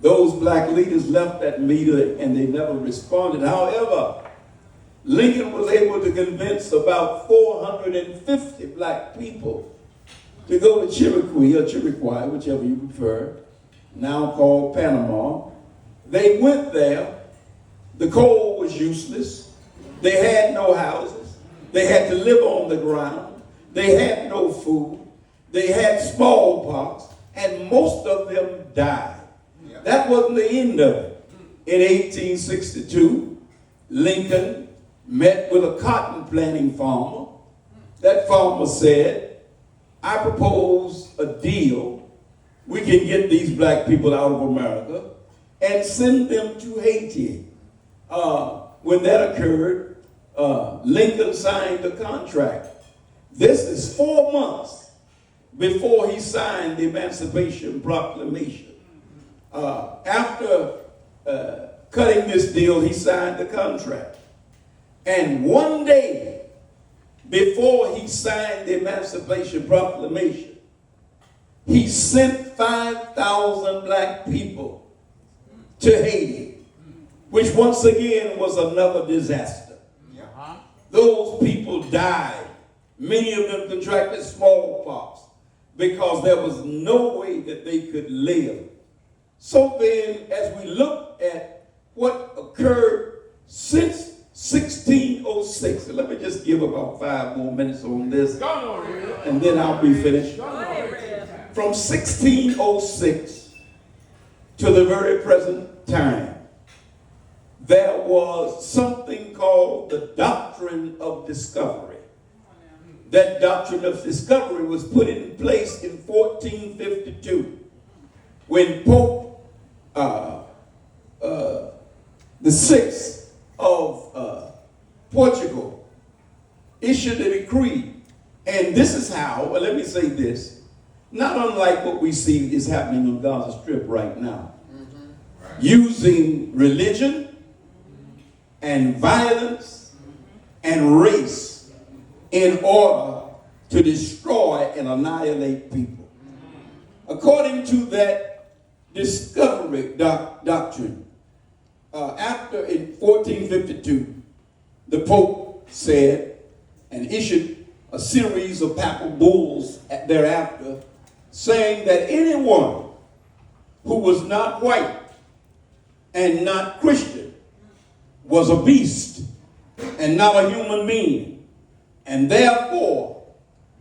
Those black leaders left that meeting and they never responded. However, Lincoln was able to convince about 450 black people to go to Chiriquí or Chiriquí, whichever you prefer, now called Panama. They went there. The coal was useless. They had no houses. They had to live on the ground. They had no food. They had smallpox, and most of them died. Yeah. That wasn't the end of it. In 1862, Lincoln met with a cotton planting farmer. That farmer said, I propose a deal. We can get these black people out of America and send them to Haiti. When that occurred, Lincoln signed a contract. This is 4 months before he signed the Emancipation Proclamation. After cutting this deal, he signed the contract. And 1 day before he signed the Emancipation Proclamation, he sent 5,000 black people to Haiti, which once again was another disaster. Those people died. Many of them contracted smallpox because there was no way that they could live. So then, as we look at what occurred since 1606, and let me just give about 5 more minutes on this, and then I'll be finished. From 1606 to the very present time, there was something called the doctrine of discovery. That doctrine of discovery was put in place in 1452 when Pope the Sixth of Portugal issued a decree. And this is how, let me say this, not unlike what we see is happening on Gaza Strip right now. Using religion and violence and race in order to destroy and annihilate people. According to that discovery doctrine, after in 1452, the Pope said and issued a series of papal bulls thereafter, saying that anyone who was not white and not Christian was a beast and not a human being. And therefore,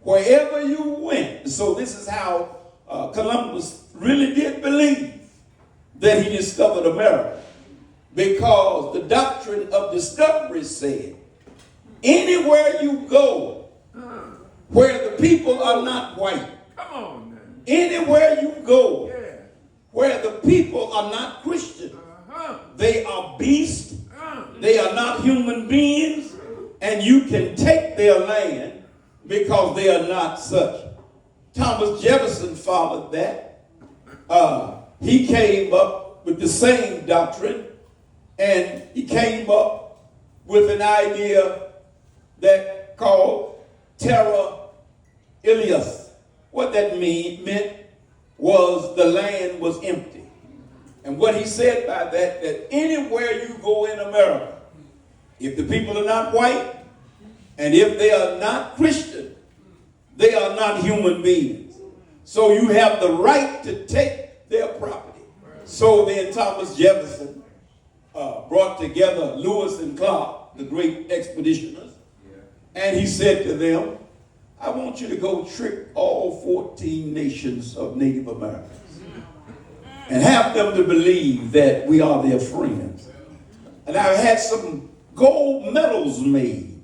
wherever you went, so this is how Columbus really did believe that he discovered America, because the doctrine of discovery said, anywhere you go where the people are not white, anywhere you go where the people are not Christian, they are beasts, they are not human beings, and you can take their land because they are not such. Thomas Jefferson followed that. He came up with the same doctrine, and he came up with an idea that called terra ilias. What that meant was the land was empty. And what he said by that anywhere you go in America, if the people are not white, and if they are not Christian, they are not human beings. So you have the right to take their property. So then Thomas Jefferson brought together Lewis and Clark, the great expeditioners, and he said to them, I want you to go trick all 14 nations of Native Americans and have them to believe that we are their friends. And I had some gold medals made.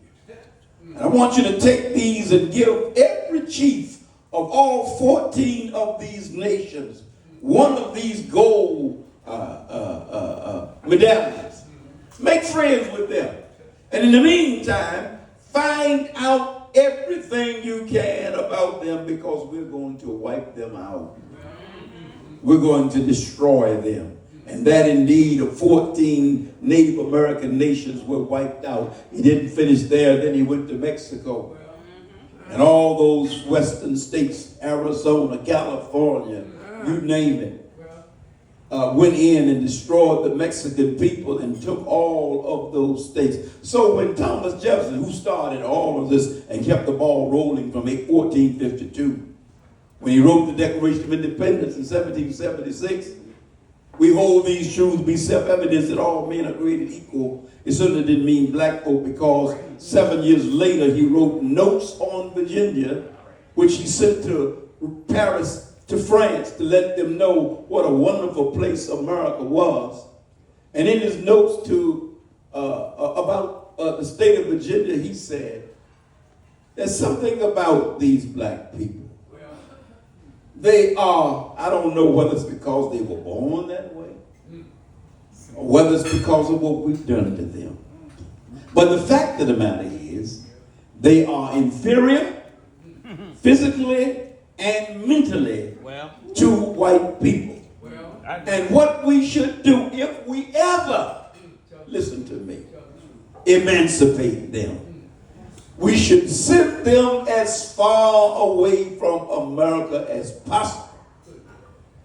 And I want you to take these and give every chief of all 14 of these nations one of these gold medallions. Make friends with them. And in the meantime, find out everything you can about them, because we're going to wipe them out. We're going to destroy them. And that indeed of 14 Native American nations were wiped out. He didn't finish there. Then he went to Mexico. And all those western states, Arizona, California, you name it. went in and destroyed the Mexican people and took all of those states. So when Thomas Jefferson, who started all of this and kept the ball rolling from 1452, when he wrote the Declaration of Independence in 1776, we hold these truths to be self-evident that all men are created equal. It certainly didn't mean black folk, because 7 years later he wrote Notes on Virginia, which he sent to Paris, to France, to let them know what a wonderful place America was. And in his notes about the state of Virginia, he said, there's something about these black people. They are, I don't know whether it's because they were born that way, or whether it's because of what we've done to them. But the fact of the matter is, they are inferior physically and mentally to white people. And what we should do, if we ever, listen to me, emancipate them, we should send them as far away from America as possible,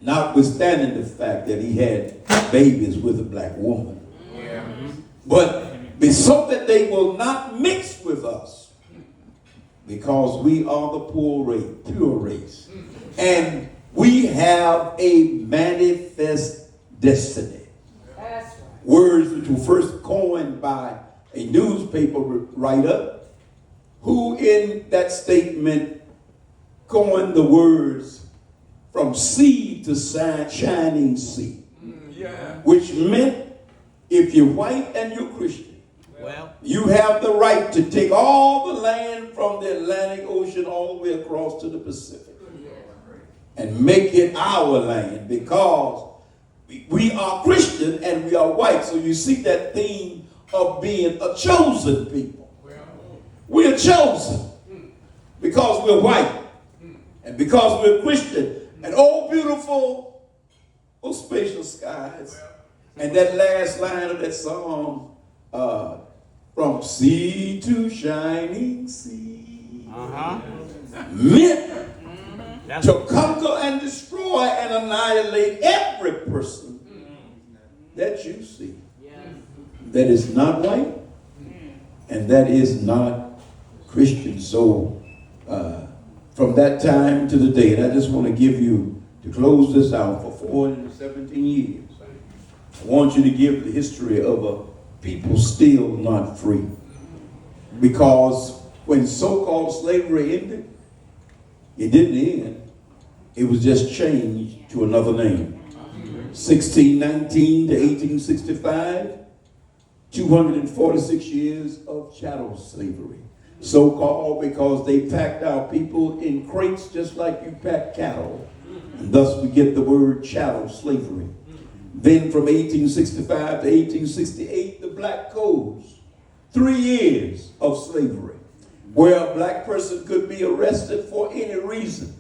notwithstanding the fact that he had babies with a black woman. But so that they will not mix with us, because we are the pure race. And we have a manifest destiny. Words which were first coined by a newspaper writer, who in that statement coined the words from sea to shining sea. Which meant if you're white and you're Christian, you have the right to take all the land from the Atlantic Ocean all the way across to the Pacific and make it our land, because we are Christian and we are white. So you see that theme of being a chosen people. We are chosen because we're white and because we're Christian. And oh, beautiful, oh, spacious skies. And that last line of that song, from sea to shining sea, meant to conquer and destroy and annihilate every person that you see that is not white and that is not Christian. So from that time to the day, and I just want to give you, to close this out, for 417 years, I want you to give the history of a people still not free. Because when so-called slavery ended, it didn't end. It was just changed to another name. 1619 to 1865, 246 years of chattel slavery. So-called because they packed our people in crates just like you pack cattle. And thus we get the word chattel slavery. Then from 1865 to 1868, the Black Codes, 3 years of slavery, where a black person could be arrested for any reason.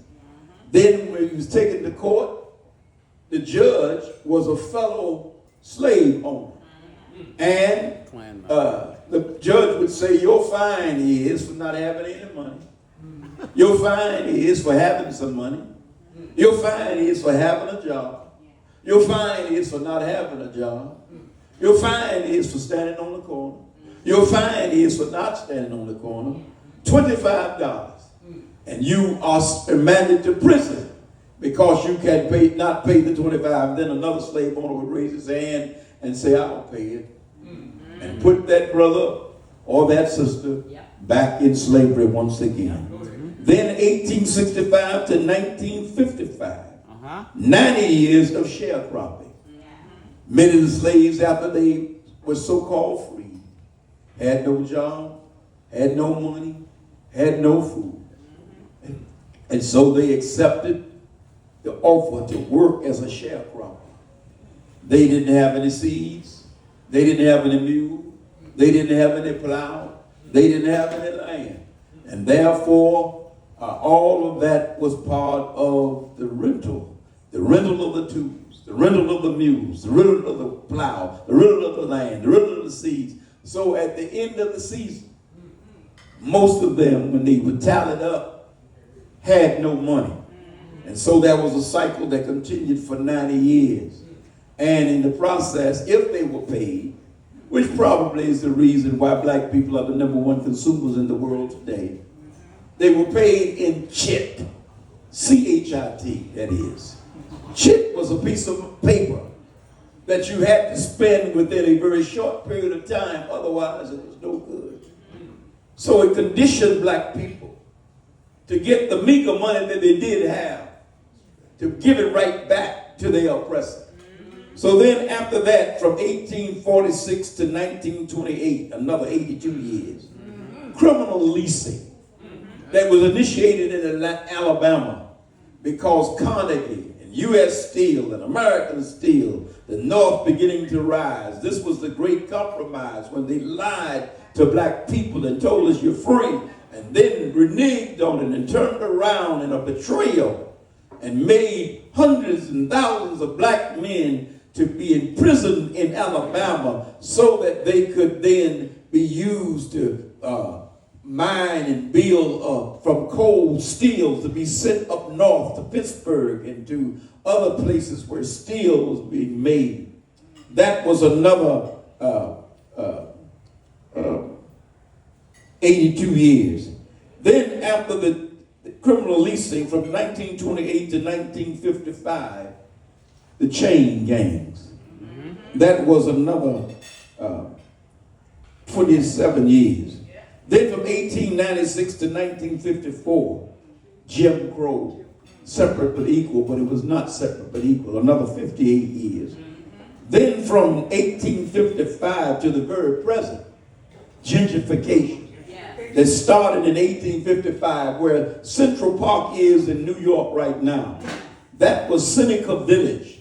Then when he was taken to court, the judge was a fellow slave owner. And the judge would say, your fine is for not having any money. Your fine is for having some money. Your fine is for having a job. Your fine is for not having a job. Your fine is for standing on the corner. Your fine is for not standing on the corner. $25. And you are remanded to prison because you can not pay the 25. Then another slave owner would raise his hand and say, I'll pay it. And put that brother or that sister back in slavery once again. Then 1865 to 1955, 90 years of sharecropping. Many of the slaves, after they were so-called free, had no job, had no money, had no food. And so they accepted the offer to work as a sharecropper. They didn't have any seeds. They didn't have any mule. They didn't have any plow. They didn't have any land. And therefore, all of that was part of the rental. The rental of the tools, the rental of the mules, the rental of the plow, the rental of the land, the rental of the seeds. So at the end of the season, most of them, when they were tallied up, had no money. And so there was a cycle that continued for 90 years. And in the process, if they were paid, which probably is the reason why black people are the #1 consumers in the world today, they were paid in chit, C-H-I-T, that is. Chit was a piece of paper that you had to spend within a very short period of time, otherwise it was no good. So it conditioned black people to get the meager money that they did have, to give it right back to their oppressor. So then after that, from 1846 to 1928, another 82 years, criminal leasing that was initiated in Alabama because Carnegie and U.S. Steel and American Steel, the North beginning to rise. This was the great compromise when they lied to black people and told us you're free, and then reneged on it and turned around in a betrayal and made hundreds and thousands of black men to be imprisoned in Alabama so that they could then be used to mine and build from cold steel to be sent up north to Pittsburgh and to other places where steel was being made. That was another 82 years. Then after the criminal leasing from 1928 to 1955, the chain gangs. That was another 27 years. Then from 1896 to 1954, Jim Crow, separate but equal, but it was not separate but equal, another 58 years. Then from 1855 to the very present, gentrification that started in 1855, where Central Park is in New York right now. That was Seneca Village,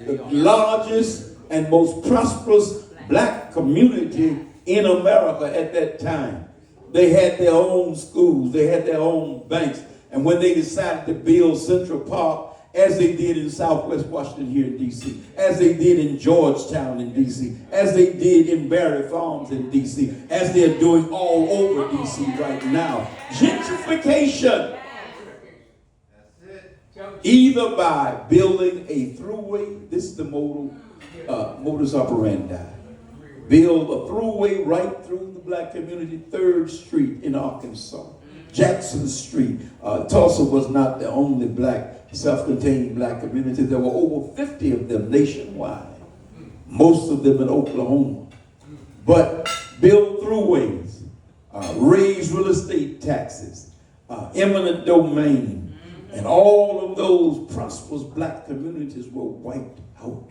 the largest and most prosperous black community in America at that time. They had their own schools, they had their own banks, and when they decided to build Central Park, as they did in Southwest Washington here in D.C., as they did in Georgetown in D.C., as they did in Barry Farms in D.C., as they're doing all over D.C. right now. Gentrification. Either by building a throughway, this is the modus operandi. Build a throughway right through the black community, 3rd Street in Arkansas. Jackson Street. Tulsa was not the only black, self-contained black community. There were over 50 of them nationwide, most of them in Oklahoma. But build throughways, raise real estate taxes, eminent domain, and all of those prosperous black communities were wiped out.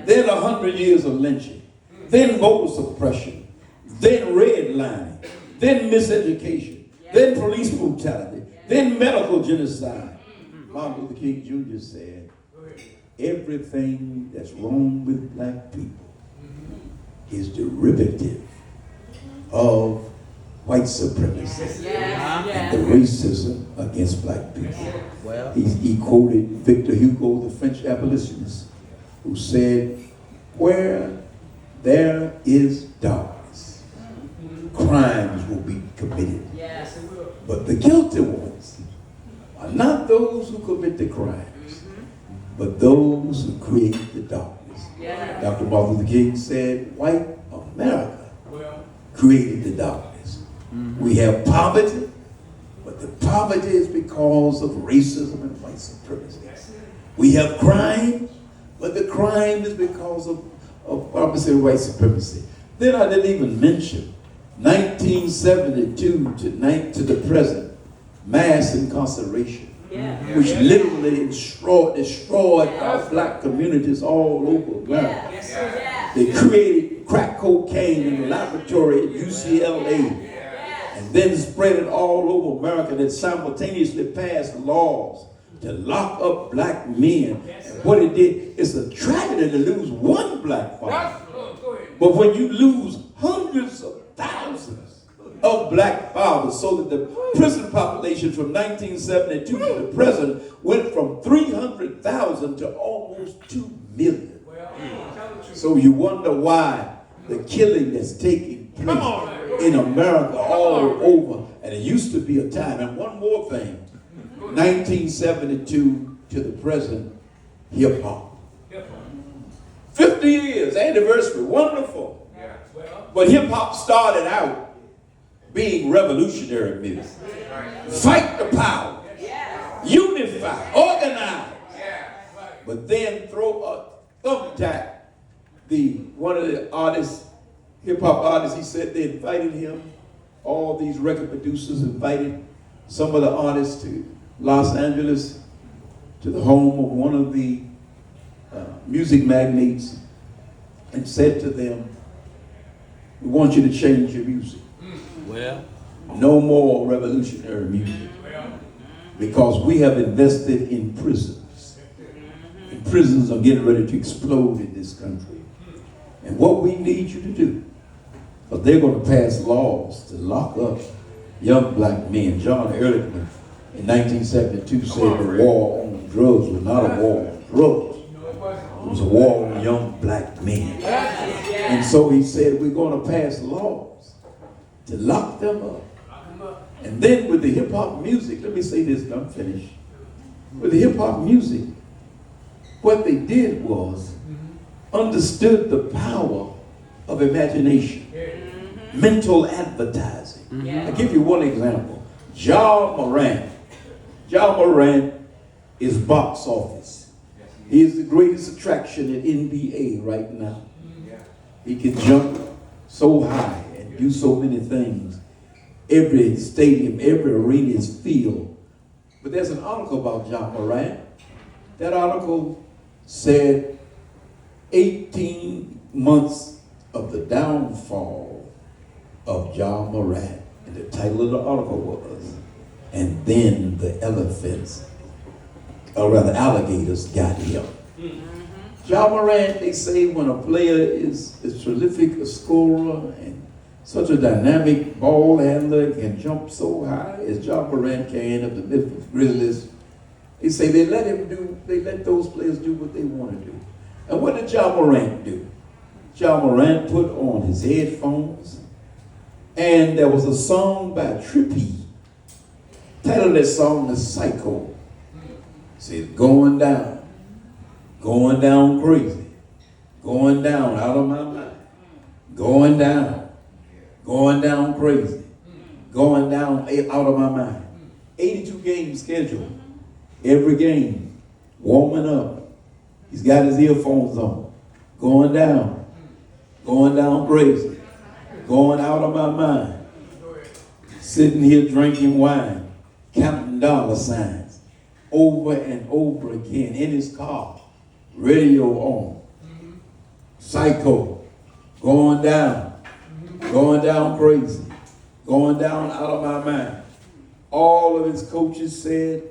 Then 100 years of lynching, then voter suppression, then redlining, then miseducation, then police brutality, then medical genocide. Martin Luther King Jr. said, everything that's wrong with black people is derivative of white supremacy and the racism against black people. Well, he quoted Victor Hugo, the French abolitionist, who said, where there is darkness, crimes will be committed. But the guilty ones are not those who commit the crimes, but those who create the darkness. Dr. Martin Luther King said, white America created the darkness. We have poverty, but the poverty is because of racism and white supremacy. We have crime, but the crime is because of white supremacy. Then I didn't even mention 1972 to the present, mass incarceration, which literally destroyed our black communities all over America. They created crack cocaine in the laboratory at UCLA and then spread it all over America, that simultaneously passed laws to lock up black men. And what it did, it's a tragedy to lose one black father. But when you lose hundreds of thousands of black fathers, so that the prison population from 1972 to the present went from 300,000 to almost 2 million. So you wonder why the killing that's taking place in America all over. And it used to be a time. And one more thing, 1972 to the present, hip hop. 50 years anniversary, wonderful. Yeah. But hip hop started out being revolutionary music. Fight the power, unify, organize. But then throw a thumbtack. One of the artists, hip hop artists, he said they invited him. All these record producers invited some of the artists to Los Angeles, to the home of one of the music magnates, and said to them, "We want you to change your music. Well, No more revolutionary music, because we have invested in prisons. And prisons are getting ready to explode in this country. And what we need you to do, because they're going to pass laws to lock up young black men." John Ehrlichman in 1972 said the war on drugs was not a war on drugs. It was a war on young black men. And so he said, we're going to pass laws to lock them up. And then with the hip hop music, let me say this and I'm finished. With the hip hop music, what they did was understood the power of imagination, mental advertising. I'll give you one example. Ja Morant. Ja Morant is box office. He is the greatest attraction in NBA right now. He can jump so high and do so many things. Every stadium, every arena is filled. But there's an article about Ja Morant. That article said 18 months of the downfall of Ja Morant. And the title of the article was, "And Then the Elephants," or rather alligators, got him. Ja Morant, they say, when a player is prolific a scorer and such a dynamic ball handler, can jump so high as Ja Morant can of the Memphis Grizzlies, they say they let those players do what they want to do. And what did Ja Morant do? Ja Morant put on his headphones, and there was a song by Trippie. Title of that song is Psycho. It says, going down crazy, going down out of my mind, going down crazy, going down out of my mind. 82 games scheduled. Every game, warming up. He's got his earphones on, going down crazy, going out of my mind. Sitting here drinking wine, counting dollar signs over and over again in his car, radio on. Psycho, going down crazy, going down out of my mind. All of his coaches said,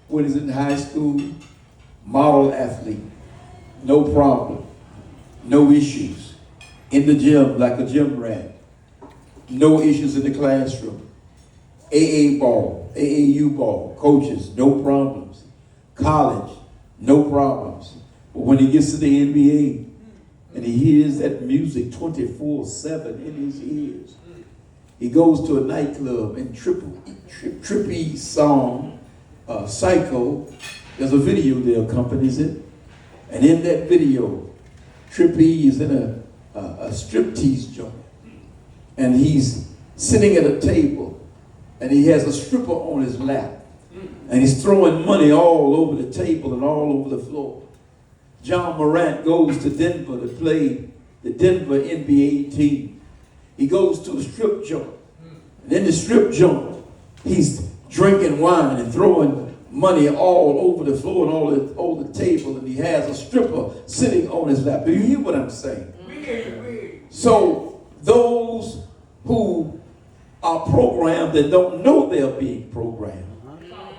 when he's in high school, model athlete, no problem, no issues. In the gym, like a gym rat, no issues in the classroom. AAU ball, coaches, no problems. College, no problems. But when he gets to the NBA and he hears that music 24/7 in his ears, he goes to a nightclub and Trippie's song, Psycho, there's a video that accompanies it. And in that video, Trippie is in a striptease joint. And he's sitting at a table and he has a stripper on his lap. And he's throwing money all over the table and all over the floor. Ja Morant goes to Denver to play the Denver NBA team. He goes to a strip joint. And in the strip joint, he's drinking wine and throwing money all over the floor and all over the table. And he has a stripper sitting on his lap. Do you hear what I'm saying? So those who are programmed and don't know they're being programmed,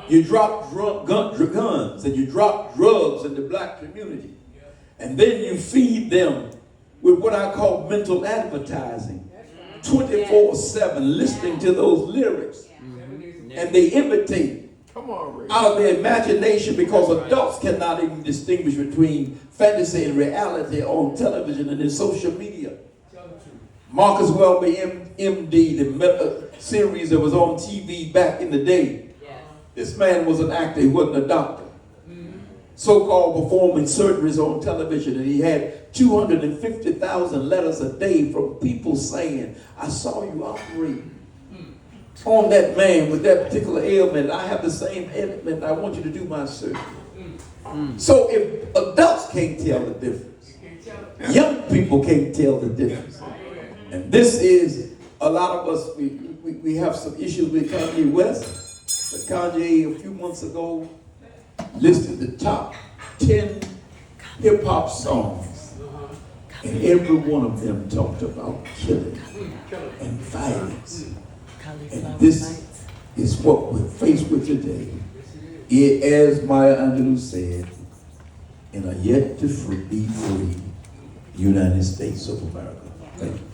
you drop guns and you drop drugs in the black community. And then you feed them with what I call mental advertising. 24/7 listening to those lyrics. And they imitate out of their imagination, because adults cannot even distinguish between fantasy and reality on television and in social media. Marcus Welby, MD, the series that was on TV back in the day. This man was an actor, he wasn't a doctor. so-called performing surgeries on television, and he had 250,000 letters a day from people saying, I saw you operate on that man with that particular ailment. I have the same ailment. I want you to do my surgery. So if adults can't tell the difference, young people can't tell the difference. And this is, a lot of us, we have some issues with Kanye West. But Kanye, a few months ago, listed the top 10 hip-hop songs. And every one of them talked about killing and violence. And this is what we're faced with today. As Maya Angelou said, in a yet to be free United States of America. Thank you.